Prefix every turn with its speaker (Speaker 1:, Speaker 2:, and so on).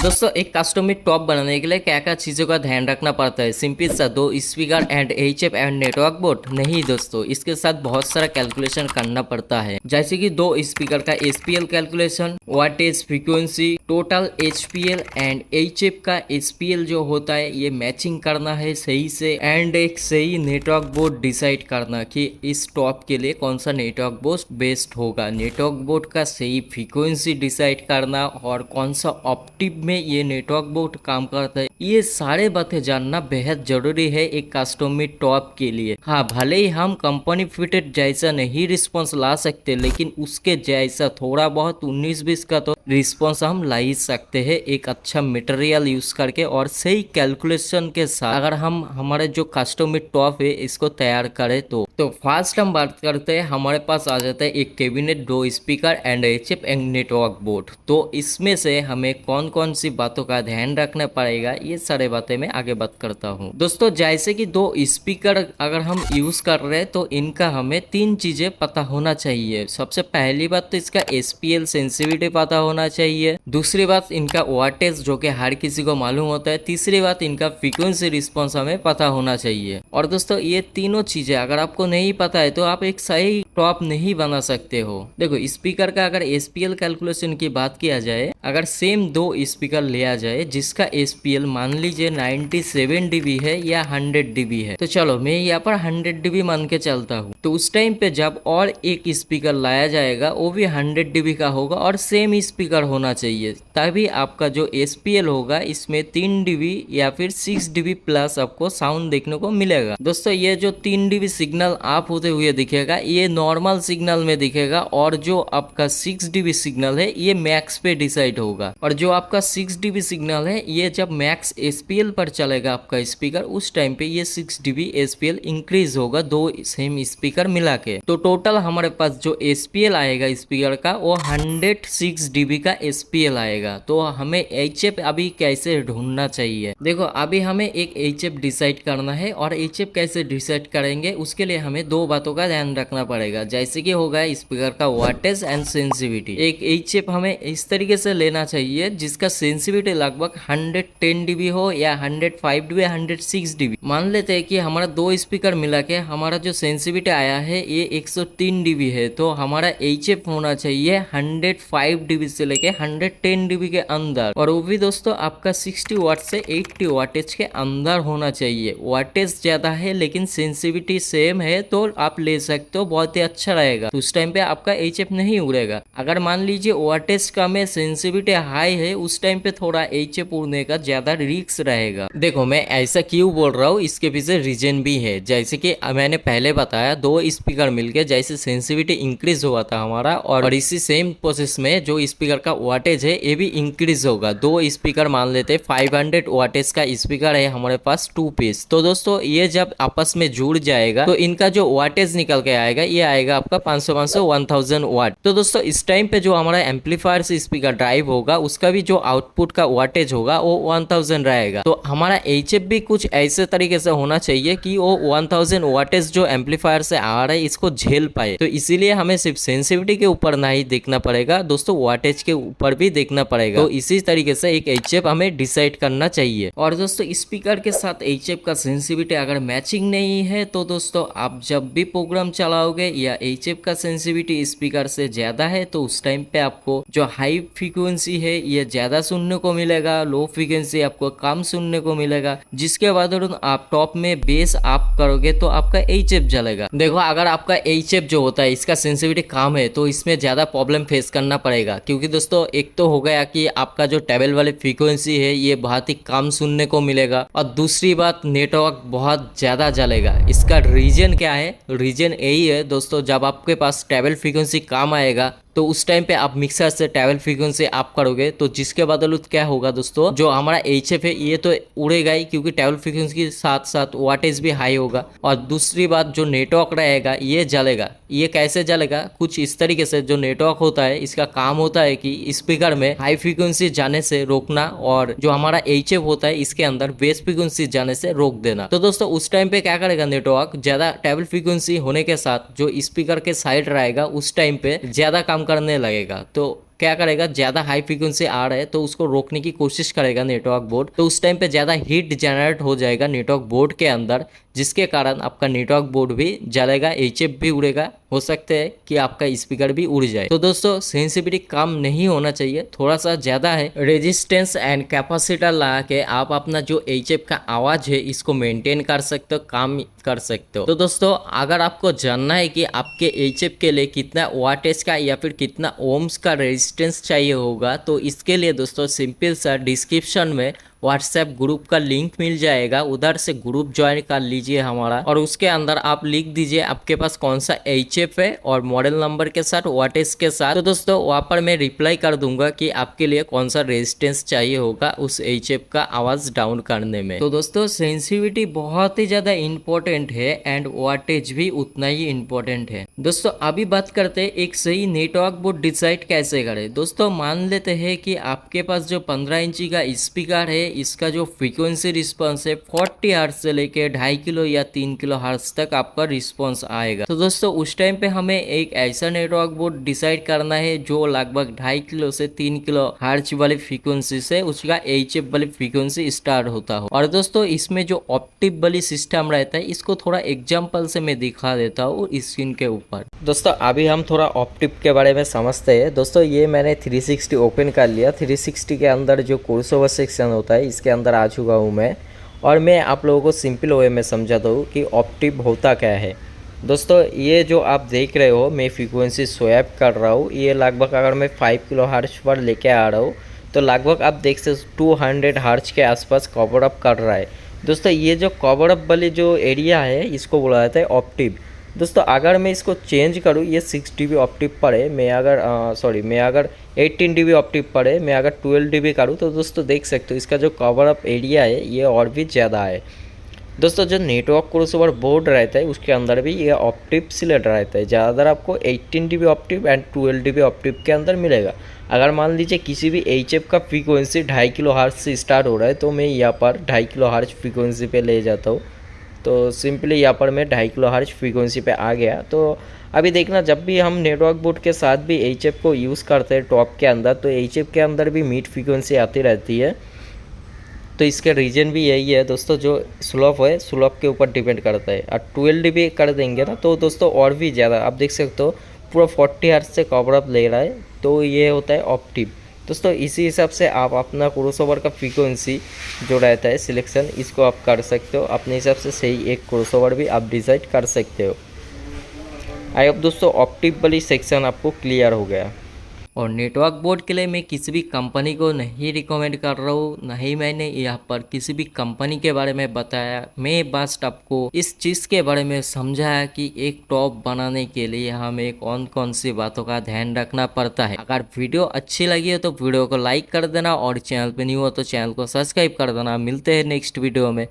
Speaker 1: दोस्तों एक custom top बनाने के लिए क्या क्या चीज़ों का ध्यान रखना पड़ता है। सिंपल सा दो speaker and HF and network board नहीं दोस्तों, इसके साथ बहुत सारा कैलकुलेशन करना पड़ता है। जैसे कि दो स्पीकर का SPL calculation, wattage, frequency, total HPL and HF का एसपीएल जो होता है ये मैचिंग करना है सही से, एंड एक सही नेटवर्क बोर्ड डिसाइड करना कि इस टॉप के लिए कौन सा नेटवर्क बोर्ड बेस्ट होगा। नेटवर्क बोर्ड का सही फ्रीक्वेंसी डिसाइड करना और कौन सा ऑप्टिव में ये नेटवर्क बोर्ड काम करता है, ये सारे बातें जानना बेहद जरूरी है एक कस्टम टॉप के लिए। हाँ, भले ही हम कंपनी फिटेड जैसा नहीं रिस्पॉन्स ला सकते, लेकिन उसके जैसा थोड़ा बहुत 19-20 का तो रिस्पॉन्स हम ला ही सकते हैं एक अच्छा मटेरियल यूज करके और सही कैलकुलेशन के साथ। अगर हम हमारे जो कस्टम टॉप है इसको तैयार करें तो फर्स्ट हम बात करते हैं, हमारे पास आ जाता है एक कैबिनेट, दो speaker and HF and network board. तो इसमें से हमें कौन कौन सी बातों का ध्यान रखना पड़ेगा ये सारे बातें मैं आगे बात करता हूँ। दोस्तों जैसे कि दो स्पीकर अगर हम यूज कर रहे हैं तो इनका हमें तीन चीजें पता होना चाहिए। सबसे पहली बात तो इसका एसपीएल सेंसिटिविटी पता होना चाहिए, दूसरी बात इनका वाटेज जो कि हर किसी को मालूम होता है, तीसरी बात इनका फ्रीक्वेंसी रिस्पॉन्स हमें पता होना चाहिए। और दोस्तों ये तीनों चीजें अगर आपको नहीं पता है तो आप एक सही टॉप नहीं बना सकते हो। देखो स्पीकर का अगर एसपीएल कैलकुलेशन की बात किया जाए, अगर सेम दो स्पीकर लिया जाए जिसका एसपीएल मान लीजिए 97 डीबी है या 100 डीबी है, तो चलो मैं यहाँ पर 100 डीबी मान के चलता हूँ। तो उस टाइम पे जब और एक स्पीकर लाया जाएगा वो भी 100 डीबी का होगा और सेम स्पीकर होना चाहिए, तभी आपका जो एसपीएल होगा इसमें 3 डीबी या फिर 6 डीबी प्लस आपको साउंड देखने को मिलेगा। दोस्तों ये जो 3 डीबी सिग्नल आप होते हुए दिखेगा ये नॉर्मल सिग्नल में दिखेगा, और जो आपका 6 डीबी सिग्नल है ये मैक्स पे डिसाइड होगा। और जो आपका 6 डीबी सिग्नल है ये जब मैक्स एसपीएल पर चलेगा आपका स्पीकर, उस टाइम पे ये 6 डीबी एसपीएल इंक्रीज होगा दो सेम स्पीकर मिला के। तो टोटल हमारे पास जो एसपीएल आएगा स्पीकर का वो 106 डीबी का एसपीएल आएगा। तो हमें एचएफ अभी कैसे ढूंढना चाहिए, देखो अभी हमें एक एचएफ डिसाइड करना है, और एचएफ कैसे डिसाइड करेंगे उसके लिए हमें दो बातों का ध्यान रखना पड़ेगा। जैसे कि होगा स्पीकर का वाटेज एंड सेंसिटिविटी। एक एचएफ हमें इस तरीके से लेना चाहिए जिसका सेंसिटिविटी लगभग 110 डीबी हो या 105 डीबी, 106 डीबी। मान लेते हैं कि हमारा दो स्पीकर मिला के हमारा जो सेंसिटिविटी आया है ये 103 डीबी है, तो हमारा एचएफ होना चाहिए 105 डीबी से लेके 110 डीबी के अंदर, और वो भी दोस्तों आपका 60 वाट से 80 वाटेज के अंदर होना चाहिए। वाटेज ज्यादा है लेकिन सेंसिटिविटी सेम है तो आप ले सकते हो, बहुत ही अच्छा रहेगा। तो उस टाइम पे आपका एचएफ नहीं उड़ेगा। अगर मान लीजिए वाटेज कम है, सेंसिटिविटी हाई है, उस टाइम पे थोड़ा एचएफ उड़ने का ज्यादा रिस्क रहेगा। देखो मैं ऐसा क्यों बोल रहा हूँ, इसके पीछे रीजन भी है। जैसे कि मैंने पहले बताया दो स्पीकर मिलके जैसे सेंसिटिविटी इंक्रीज हुआ था हमारा, और इसी सेम प्रोसेस में जो स्पीकर का वाटेज है ये भी इंक्रीज होगा। दो स्पीकर मान लेते 500 वाटेज का स्पीकर है हमारे पास 2 पीस, तो दोस्तों ये जब आपस में जुड़ जाएगा तो इनका जो वाटेज निकल के आएगा ये आएगा आपका 500 1000 वाट। तो दोस्तों इस टाइम पे जो हमारा एम्पलीफायर से स्पीकर ड्राइव होगा उसका भी जो आउटपुट का वाटेज होगा वो 1000 रहेगा। तो हमारा एचएफ भी कुछ ऐसे तरीके से होना चाहिए कि वो 1000 वाटेज जो एम्पलीफायर से आ रहा है इसको झेल पाए। तो इसीलिए हमें सिर्फ सेंसिटिविटी के ऊपर नहीं देखना पड़ेगा दोस्तों, वाटेज के ऊपर भी देखना पड़ेगा। तो इसी तरीके से एक एचएफ हमें डिसाइड करना चाहिए। और दोस्तों स्पीकर के साथ एचएफ का सेंसिटिविटी अगर मैचिंग नहीं है तो दोस्तों आप जब भी प्रोग्राम चलाओगे या एचएफ का सेंसिटिविटी स्पीकर से ज्यादा है तो उस टाइम पे आपको जो हाई फ्रीक्वेंसी है ये ज्यादा सुनने को मिलेगा, लो फ्रीक्वेंसी आपको कम सुनने को मिलेगा, जिसके बाद आप टॉप में बेस आप करोगे तो आपका एचएफ जलेगा। देखो अगर आपका एचएफ जो होता है इसका सेंसिटिविटी कम है तो इसमें ज्यादा प्रॉब्लम फेस करना पड़ेगा, क्योंकि दोस्तों एक तो हो गया कि आपका जो टेबल वाली फ्रीक्वेंसी है ये बहुत ही कम सुनने को मिलेगा, और दूसरी बात नेटवर्क बहुत ज्यादा जलेगा। इसका रीजन क्या है, रीजन यही है दोस्तों, जब आपके पास टेबल फ्रीक्वेंसी कम आएगा तो उस टाइम पे आप मिक्सर से टेबल फ्रीक्वेंसी आप करोगे तो जिसके बदौलत क्या होगा दोस्तों, जो हमारा एचएफ है ये तो उड़ेगा ही क्योंकि टेबल फ्रीक्वेंसी के साथ साथ वाटेज भी हाई होगा, और दूसरी बात जो नेटवर्क रहेगा ये जलेगा। ये कैसे जलेगा, कुछ इस तरीके से जो नेटवर्क होता है इसका काम होता है कि स्पीकर में हाई फ्रीक्वेंसी जाने से रोकना, और जो हमारा एचएफ होता है इसके अंदर बेस फ्रीक्वेंसी जाने से रोक देना। तो दोस्तों उस टाइम पे क्या करेगा नेटवर्क, ज्यादा टेबल फ्रीक्वेंसी होने के साथ जो स्पीकर के साइड रहेगा उस टाइम पे ज्यादा काम करने लगेगा। तो क्या करेगा, ज़्यादा हाई फ्रीक्वेंसी आ रहा है तो उसको रोकने की कोशिश करेगा नेटवर्क बोर्ड, तो उस टाइम पे ज़्यादा हीट जनरेट हो जाएगा नेटवर्क बोर्ड के अंदर, जिसके कारण आपका नेटवर्क बोर्ड भी जलेगा, एचएफ भी उड़ेगा, हो सकता है कि आपका स्पीकर भी उड़ जाए। तो दोस्तों सेंसिटिविटी कम नहीं होना चाहिए, थोड़ा सा ज़्यादा है। रेजिस्टेंस एंड कैपेसिटर लगा के आप अपना जो एचएफ का आवाज़ है इसको मेंटेन कर सकते हो, काम कर सकते हो। तो दोस्तों अगर आपको जानना है कि आपके एचएफ के लिए कितना वाटेज का या फिर कितना ओम्स का रेजिस्टेंस चाहिए होगा, तो इसके लिए दोस्तों सिंपल सा डिस्क्रिप्शन में व्हाट्सएप ग्रुप का लिंक मिल जाएगा, उधर से ग्रुप ज्वाइन कर लीजिए हमारा, और उसके अंदर आप लिख दीजिए आपके पास कौन सा एचएफ है और मॉडल नंबर के साथ वाटेज के साथ। तो दोस्तों वहाँ पर मैं रिप्लाई कर दूंगा कि आपके लिए कौन सा रेजिस्टेंस चाहिए होगा उस एचएफ का आवाज डाउन करने में। तो दोस्तों सेंसिटिविटी बहुत ही ज्यादा इंपॉर्टेंट है एंड वाटेज भी उतना ही इंपॉर्टेंट है। दोस्तों अभी बात करते हैं एक सही नेटवर्क बोर्ड डिसाइड कैसे करें। दोस्तों मान लेते हैं कि आपके पास जो 15 इंची का स्पीकर है, इसका जो फ्रीक्वेंसी रिस्पॉन्स है 40 हर्ट्ज से लेके 2.5 किलो या 3 किलो हर्ट्ज तक आपका रिस्पॉन्स आएगा। तो दोस्तों उस टाइम पे हमें एक ऐसा नेटवर्क बोर्ड डिसाइड करना है जो लगभग 2.5 किलो से 3 किलो हर्ट्ज वाली फ्रीक्वेंसी से उसका एचएफ वाली फ्रीक्वेंसी स्टार्ट होता हो। और दोस्तों इसमें जो ऑप्टिव वाली सिस्टम रहता है, इसको थोड़ा एग्जाम्पल से मैं दिखा देता हूँ स्क्रीन के ऊपर। दोस्तों अभी हम थोड़ा ऑप्टिव के बारे में समझते हैं। दोस्तों ये मैंने 360 ओपन कर लिया। 360 के अंदर जो कोर्स ओवर सेक्शन होता है इसके अंदर आ चुका हूँ मैं, और मैं आप लोगों को सिंपल वे में समझाता हूँ कि ऑप्टिव होता क्या है। दोस्तों ये जो आप देख रहे हो मैं फ्रीक्वेंसी स्वैप कर रहा हूँ, ये लगभग अगर मैं 5 किलो हर्ट्ज पर लेके आ रहा हूँ तो लगभग आप देख सकते 200 हर्ट्ज के आसपास कवर अप कर रहा है। दोस्तों ये जो कवर अप वाली जो एरिया है इसको बोला जाता है ऑप्टिव। दोस्तों अगर मैं इसको चेंज करूँ, ये 6 dB ऑप्टिव पड़े, मैं अगर मैं अगर 18 dB ऑप्टिव पड़े, मैं अगर 12 dB करूँ, तो दोस्तों देख सकते हो इसका जो कवर अप एरिया है ये और भी ज़्यादा है। दोस्तों जो नेटवर्क क्रॉसओवर बोर्ड रहता है उसके अंदर भी ये ऑप्टिव सिलेक्ट रहता है, ज़्यादातर आपको 18 dB ऑप्टिव एंड 12 dB ऑप्टिव के अंदर मिलेगा। अगर मान लीजिए किसी भी एचएफ का फ्रीक्वेंसी 2.5 किलो हर्ट्ज से स्टार्ट हो रहा है तो मैं यहाँ पर 2.5 किलो हर्ट्ज फ्रीक्वेंसी पे ले जाता हूँ। तो सिंपली यहाँ पर मैं 2.5 किलो हर्ट्ज फ्रीक्वेंसी पे आ गया। तो अभी देखना जब भी हम नेटवर्क बोर्ड के साथ भी एचएफ को यूज़ करते हैं टॉप के अंदर, तो एचएफ के अंदर भी मिड फ्रीक्वेंसी आती रहती है। तो इसके रीज़न भी यही है दोस्तों, जो स्लोप है स्लोप के ऊपर डिपेंड करता है। और 12 dB कर देंगे ना तो दोस्तों और भी ज़्यादा आप देख सकते हो पूरा 40 हर्ट्ज से कवर अप ले रहा है, तो ये होता है ऑप्टिव। दोस्तों इसी हिसाब से आप अपना क्रॉसओवर का फ्रीक्वेंसी जो रहता है सिलेक्शन, इसको आप कर सकते हो अपने हिसाब से, सही एक क्रॉसओवर भी आप डिसाइड कर सकते हो। आई होप दोस्तों ऑप्टिव वाली सेक्शन आपको क्लियर हो गया। और नेटवर्क बोर्ड के लिए मैं किसी भी कंपनी को नहीं रिकमेंड कर रहा हूँ, नहीं मैंने यहाँ पर किसी भी कंपनी के बारे में बताया। मैं बस आपको इस चीज़ के बारे में समझाया कि एक टॉप बनाने के लिए हमें कौन कौन सी बातों का ध्यान रखना पड़ता है। अगर वीडियो अच्छी लगी हो तो वीडियो को लाइक कर देना, और चैनल पे न्यू हो तो चैनल को सब्सक्राइब कर देना। मिलते हैं नेक्स्ट वीडियो में।